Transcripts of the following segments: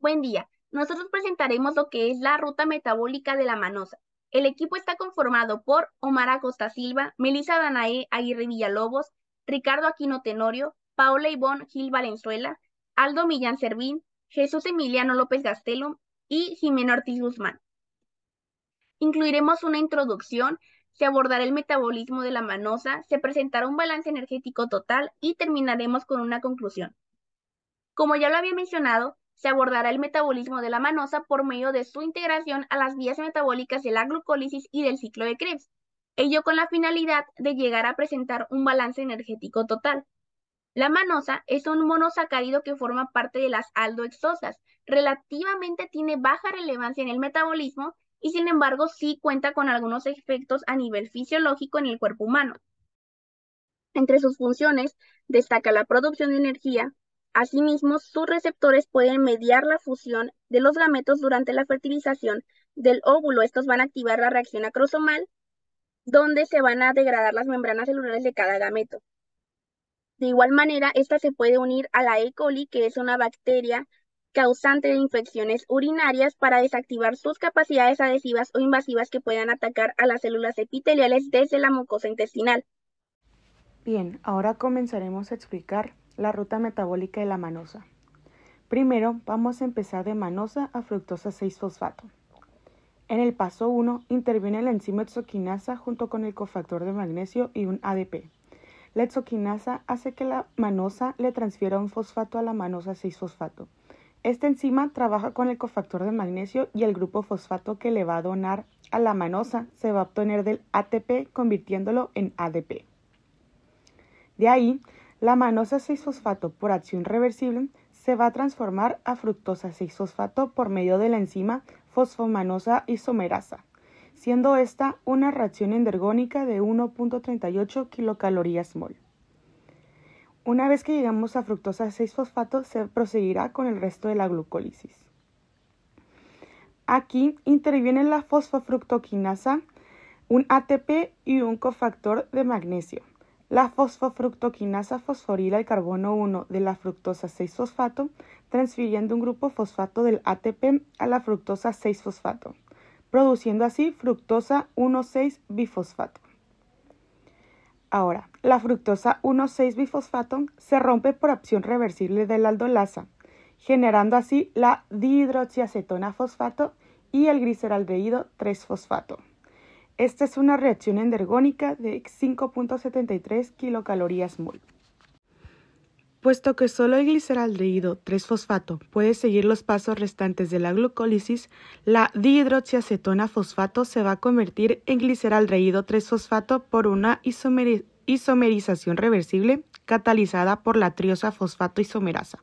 Buen día. Nosotros presentaremos lo que es la ruta metabólica de la manosa. El equipo está conformado por Omar Acosta Silva, Melissa Danae Aguirre Villalobos, Ricardo Aquino Tenorio, Paola Ivonne Gil Valenzuela, Aldo Millán Servín, Jesús Emiliano López Gastelo y Jimena Ortiz Guzmán. Incluiremos una introducción, se abordará el metabolismo de la manosa, se presentará un balance energético total y terminaremos con una conclusión. Como ya lo había mencionado, se abordará el metabolismo de la manosa por medio de su integración a las vías metabólicas de la glucólisis y del ciclo de Krebs, ello con la finalidad de llegar a presentar un balance energético total. La manosa es un monosacárido que forma parte de las aldohexosas. Relativamente tiene baja relevancia en el metabolismo y sin embargo sí cuenta con algunos efectos a nivel fisiológico en el cuerpo humano. Entre sus funciones destaca la producción de energía. Asimismo, sus receptores pueden mediar la fusión de los gametos durante la fertilización del óvulo. Estos van a activar la reacción acrosomal, donde se van a degradar las membranas celulares de cada gameto. De igual manera, esta se puede unir a la E. coli, que es una bacteria causante de infecciones urinarias, para desactivar sus capacidades adhesivas o invasivas que puedan atacar a las células epiteliales desde la mucosa intestinal. Bien, ahora comenzaremos a explicar la ruta metabólica de la manosa. Primero, vamos a empezar de manosa a fructosa 6-fosfato. En el paso 1 interviene la enzima hexoquinasa junto con el cofactor de magnesio y un ADP. La hexoquinasa hace que la manosa le transfiera un fosfato a la manosa 6-fosfato. Esta enzima trabaja con el cofactor de magnesio y el grupo fosfato que le va a donar a la manosa se va a obtener del ATP convirtiéndolo en ADP. De ahí, la manosa 6-fosfato por acción reversible se va a transformar a fructosa 6-fosfato por medio de la enzima fosfomanosa isomerasa, siendo esta una reacción endergónica de 1.38 kilocalorías mol. Una vez que llegamos a fructosa 6-fosfato, se proseguirá con el resto de la glucólisis. Aquí interviene la fosfofructoquinasa, un ATP y un cofactor de magnesio. La fosfofructoquinasa fosforila el carbono 1 de la fructosa 6-fosfato, transfiriendo un grupo fosfato del ATP a la fructosa 6-fosfato, produciendo así fructosa 1,6-bifosfato. Ahora, la fructosa 1,6-bifosfato se rompe por acción reversible de la aldolasa, generando así la dihidroxiacetona fosfato y el gliceraldehído 3-fosfato. Esta es una reacción endergónica de 5.73 kilocalorías mol. Puesto que solo el gliceraldehído 3-fosfato puede seguir los pasos restantes de la glucólisis, la dihidroxiacetona fosfato se va a convertir en gliceraldehído 3-fosfato por una isomerización reversible catalizada por la triosa fosfato isomerasa.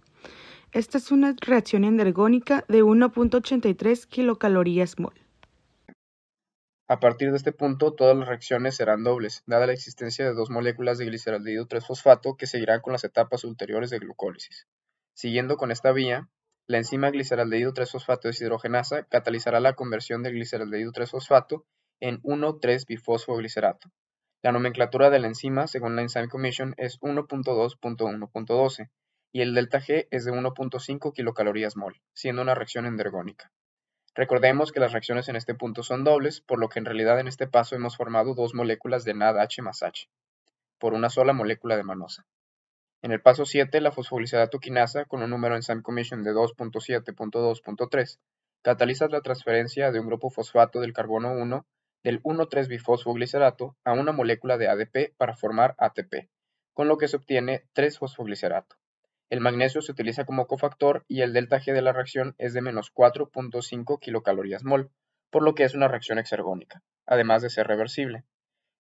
Esta es una reacción endergónica de 1.83 kilocalorías mol. A partir de este punto, todas las reacciones serán dobles, dada la existencia de dos moléculas de gliceraldehído 3-fosfato que seguirán con las etapas ulteriores de glucólisis. Siguiendo con esta vía, la enzima gliceraldehído 3-fosfato deshidrogenasa catalizará la conversión del gliceraldehído 3-fosfato en 1,3-bifosfoglicerato. La nomenclatura de la enzima, según la Enzyme Commission, es 1.2.1.12 y el delta G es de 1.5 kilocalorías mol, siendo una reacción endergónica. Recordemos que las reacciones en este punto son dobles, por lo que en realidad en este paso hemos formado dos moléculas de NADH más H, por una sola molécula de manosa. En el paso 7, la fosfoglicerato quinasa, con un número Enzyme Commission de 2.7.2.3, cataliza la transferencia de un grupo fosfato del carbono 1 del 1,3-bifosfoglicerato a una molécula de ADP para formar ATP, con lo que se obtiene 3-fosfoglicerato. El magnesio se utiliza como cofactor y el delta G de la reacción es de menos 4.5 kilocalorías mol, por lo que es una reacción exergónica, además de ser reversible.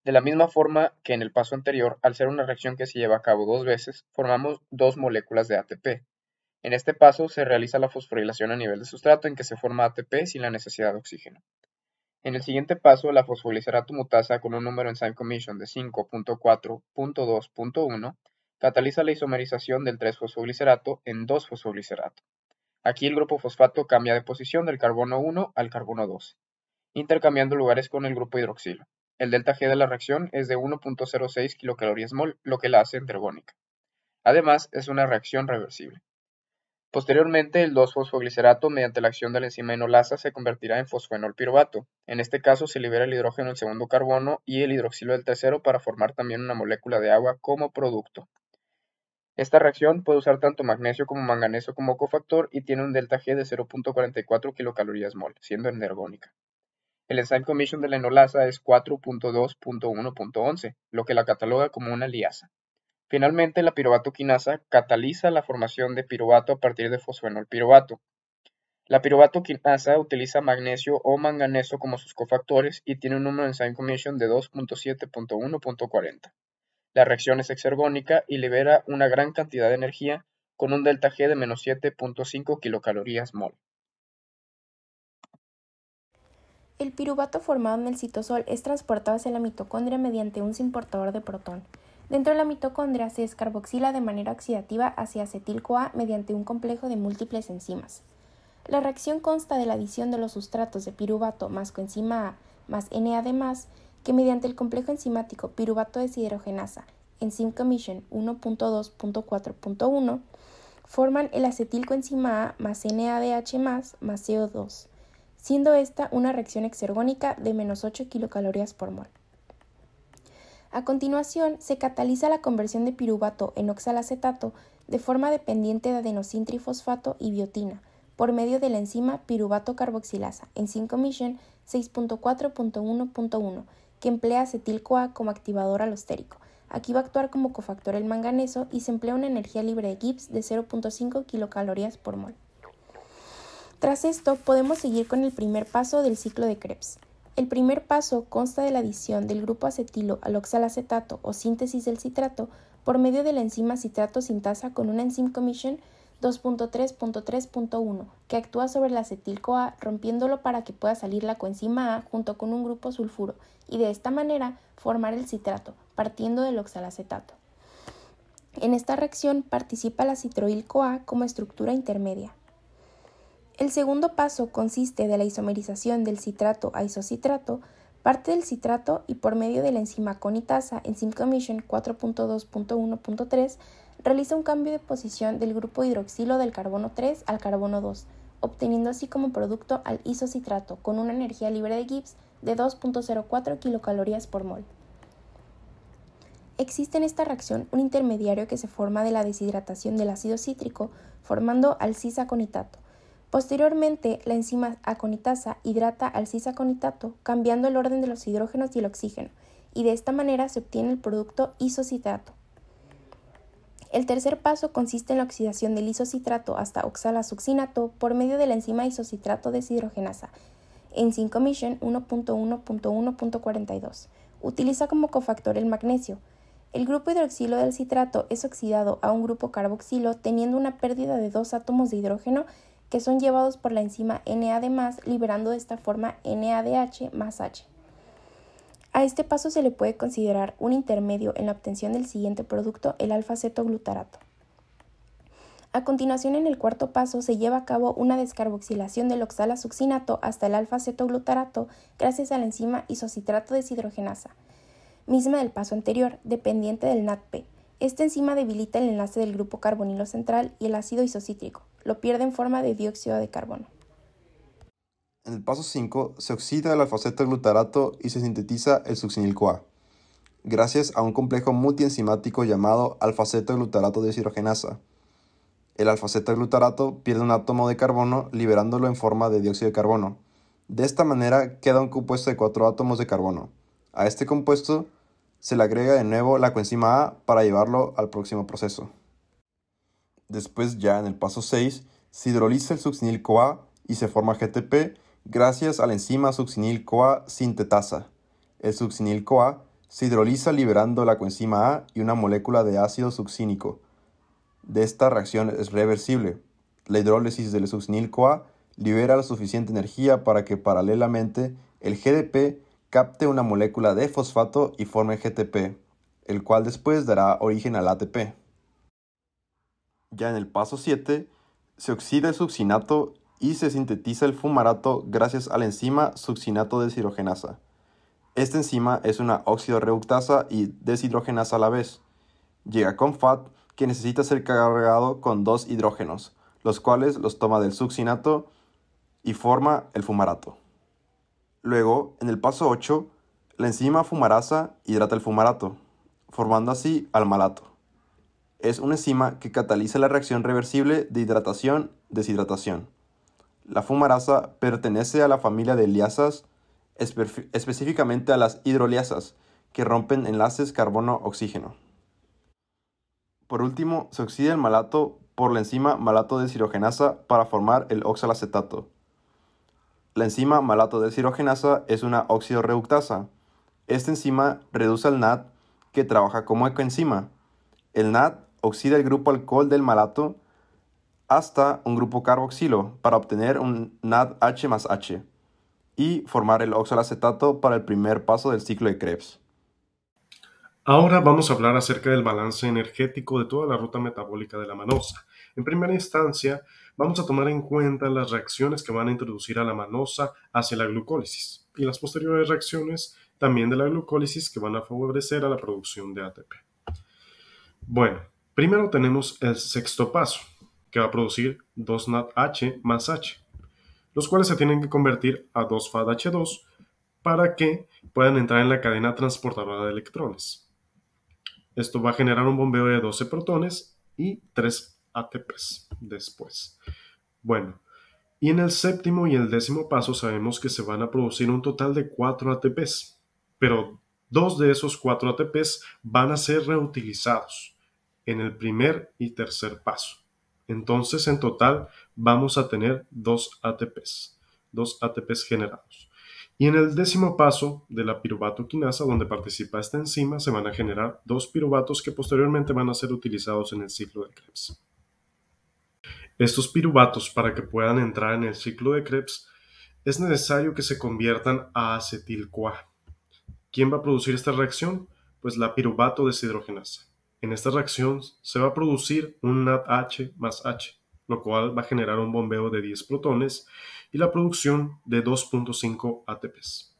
De la misma forma que en el paso anterior, al ser una reacción que se lleva a cabo dos veces, formamos dos moléculas de ATP. En este paso se realiza la fosforilación a nivel de sustrato en que se forma ATP sin la necesidad de oxígeno. En el siguiente paso, la fosfoglicerato mutasa con un número Enzyme Commission de 5.4.2.1 cataliza la isomerización del 3-fosfoglicerato en 2-fosfoglicerato. Aquí el grupo fosfato cambia de posición del carbono 1 al carbono 2, intercambiando lugares con el grupo hidroxilo. El delta G de la reacción es de 1.06 kilocalorías mol, lo que la hace endergónica. Además, es una reacción reversible. Posteriormente, el 2-fosfoglicerato, mediante la acción de la enzima enolasa, se convertirá en fosfenolpiruvato. En este caso, se libera el hidrógeno del segundo carbono y el hidroxilo del tercero para formar también una molécula de agua como producto. Esta reacción puede usar tanto magnesio como manganeso como cofactor y tiene un delta G de 0.44 kcal/mol, siendo energónica. El enzyme commission de la enolasa es 4.2.1.11, lo que la cataloga como una liasa. Finalmente, la piruvato quinasa cataliza la formación de piruvato a partir de fosfenolpiruvato. La piruvato quinasa utiliza magnesio o manganeso como sus cofactores y tiene un número de enzyme commission de 2.7.1.40. La reacción es exergónica y libera una gran cantidad de energía con un delta G de menos 7.5 kcal/mol. El piruvato formado en el citosol es transportado hacia la mitocondria mediante un simportador de protón. Dentro de la mitocondria se descarboxila de manera oxidativa hacia acetil-CoA mediante un complejo de múltiples enzimas. La reacción consta de la adición de los sustratos de piruvato más coenzima A más NAD+, que mediante el complejo enzimático piruvato deshidrogenasa, enzyme commission 1.2.4.1, forman el acetilcoenzima A más NADH más CO2, siendo esta una reacción exergónica de menos 8 kcal/mol. A continuación, se cataliza la conversión de piruvato en oxalacetato de forma dependiente de adenosintrifosfato y biotina, por medio de la enzima piruvato carboxilasa, enzyme commission 6.4.1.1, que emplea acetil-CoA como activador alostérico. Aquí va a actuar como cofactor el manganeso y se emplea una energía libre de Gibbs de 0.5 kcal/mol. Tras esto, podemos seguir con el primer paso del ciclo de Krebs. El primer paso consta de la adición del grupo acetilo al oxalacetato o síntesis del citrato por medio de la enzima citrato sintasa con una enzyme commission 2.3.3.1 que actúa sobre el acetil-CoA rompiéndolo para que pueda salir la coenzima A junto con un grupo sulfuro y de esta manera formar el citrato partiendo del oxalacetato. En esta reacción participa la citroil-CoA como estructura intermedia. El segundo paso consiste de la isomerización del citrato a isocitrato, parte del citrato y por medio de la enzima conitasa, enzyme commission 4.2.1.3, realiza un cambio de posición del grupo hidroxilo del carbono 3 al carbono 2, obteniendo así como producto al isocitrato con una energía libre de Gibbs de 2.04 kcal/mol. Existe en esta reacción un intermediario que se forma de la deshidratación del ácido cítrico, formando al cis-aconitato. Posteriormente, la enzima aconitasa hidrata al cis-aconitato, cambiando el orden de los hidrógenos y el oxígeno, y de esta manera se obtiene el producto isocitrato. El tercer paso consiste en la oxidación del isocitrato hasta oxalasuccinato por medio de la enzima isocitrato deshidrogenasa, enzyme commission 1.1.1.42. Utiliza como cofactor el magnesio. El grupo hidroxilo del citrato es oxidado a un grupo carboxilo teniendo una pérdida de 2 átomos de hidrógeno que son llevados por la enzima NAD+, liberando de esta forma NADH más H. A este paso se le puede considerar un intermedio en la obtención del siguiente producto, el alfa-cetoglutarato. A continuación, en el cuarto paso, se lleva a cabo una descarboxilación del oxalasuccinato hasta el alfa-cetoglutarato gracias a la enzima isocitrato deshidrogenasa, misma del paso anterior, dependiente del NADP. Esta enzima debilita el enlace del grupo carbonilo central y el ácido isocítrico, lo pierde en forma de dióxido de carbono. En el paso 5 se oxida el alfa-cetoglutarato y se sintetiza el succinil-CoA, gracias a un complejo multienzimático llamado alfa-cetoglutarato deshidrogenasa. El alfa-cetoglutarato pierde un átomo de carbono liberándolo en forma de dióxido de carbono. De esta manera queda un compuesto de 4 átomos de carbono. A este compuesto se le agrega de nuevo la coenzima A para llevarlo al próximo proceso. Después, ya en el paso 6, se hidroliza el succinil-CoA y se forma GTP gracias a la enzima succinil-CoA sintetasa. El succinil-CoA se hidroliza liberando la coenzima A y una molécula de ácido succínico. De esta reacción es reversible. La hidrólisis del succinil-CoA libera la suficiente energía para que paralelamente el GDP capte una molécula de fosfato y forme GTP, el cual después dará origen al ATP. Ya en el paso 7, se oxida el succinato y se sintetiza el fumarato gracias a la enzima succinato deshidrogenasa. Esta enzima es una oxidorreductasa y deshidrogenasa a la vez. Llega con FAT que necesita ser cargado con 2 hidrógenos, los cuales los toma del succinato y forma el fumarato. Luego, en el paso 8, la enzima fumarasa hidrata el fumarato, formando así al malato. Es una enzima que cataliza la reacción reversible de hidratación-deshidratación. La fumarasa pertenece a la familia de liasas, específicamente a las hidroliasas, que rompen enlaces carbono-oxígeno. Por último, se oxida el malato por la enzima malato-deshidrogenasa para formar el oxalacetato. La enzima malato-deshidrogenasa es una oxidorreductasa. Esta enzima reduce al NAD, que trabaja como ecoenzima. El NAD oxida el grupo alcohol del malato hasta un grupo carboxilo para obtener un NADH más H y formar el oxalacetato para el primer paso del ciclo de Krebs. Ahora vamos a hablar acerca del balance energético de toda la ruta metabólica de la manosa. En primera instancia, vamos a tomar en cuenta las reacciones que van a introducir a la manosa hacia la glucólisis y las posteriores reacciones también de la glucólisis que van a favorecer a la producción de ATP. Bueno, primero tenemos el sexto paso, que va a producir 2 NADH más H, los cuales se tienen que convertir a 2 FADH2 para que puedan entrar en la cadena transportadora de electrones. Esto va a generar un bombeo de 12 protones y 3 ATPs después. Bueno, y en el séptimo y el décimo paso sabemos que se van a producir un total de 4 ATPs, pero 2 de esos 4 ATPs van a ser reutilizados en el primer y tercer paso. Entonces, en total, vamos a tener 2 ATPs generados. Y en el décimo paso de la piruvatoquinasa, donde participa esta enzima, se van a generar 2 piruvatos que posteriormente van a ser utilizados en el ciclo de Krebs. Estos piruvatos, para que puedan entrar en el ciclo de Krebs, es necesario que se conviertan a acetil-CoA. ¿Quién va a producir esta reacción? Pues la piruvato deshidrogenasa. En esta reacción se va a producir un NADH más H, lo cual va a generar un bombeo de 10 protones y la producción de 2.5 ATPs.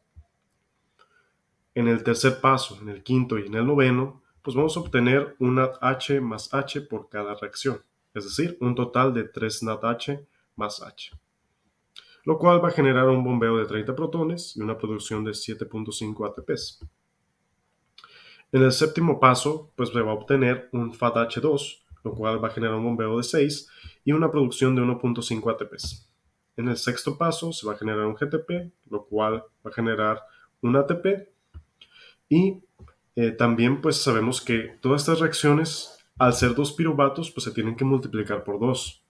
En el tercer paso, en el quinto y en el noveno, pues vamos a obtener un NADH más H por cada reacción, es decir, un total de 3 NADH más H, lo cual va a generar un bombeo de 30 protones y una producción de 7.5 ATPs. En el séptimo paso, pues se va a obtener un FADH2, lo cual va a generar un bombeo de 6 y una producción de 1.5 ATPs. En el sexto paso se va a generar un GTP, lo cual va a generar un ATP. Y también pues sabemos que todas estas reacciones, al ser 2 piruvatos, pues se tienen que multiplicar por 2.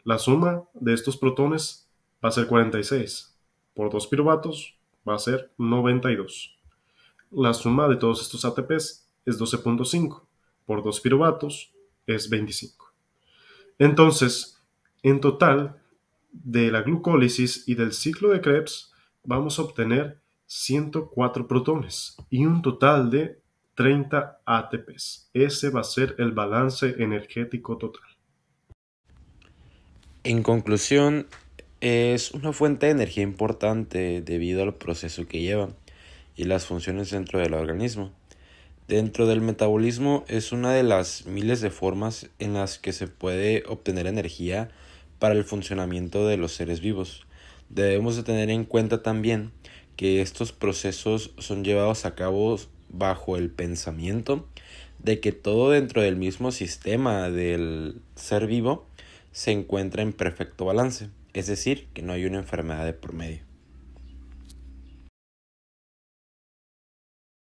La suma de estos protones va a ser 46. Por 2 piruvatos va a ser 92. La suma de todos estos ATPs es 12.5. Por 2 piruvatos es 25. Entonces, en total, de la glucólisis y del ciclo de Krebs, vamos a obtener 104 protones y un total de 30 ATPs. Ese va a ser el balance energético total. En conclusión, es una fuente de energía importante debido al proceso que lleva y las funciones dentro del organismo. Dentro del metabolismo es una de las miles de formas en las que se puede obtener energía para el funcionamiento de los seres vivos. Debemos de tener en cuenta también que estos procesos son llevados a cabo bajo el pensamiento de que todo dentro del mismo sistema del ser vivo se encuentra en perfecto balance, es decir, que no hay una enfermedad de por medio.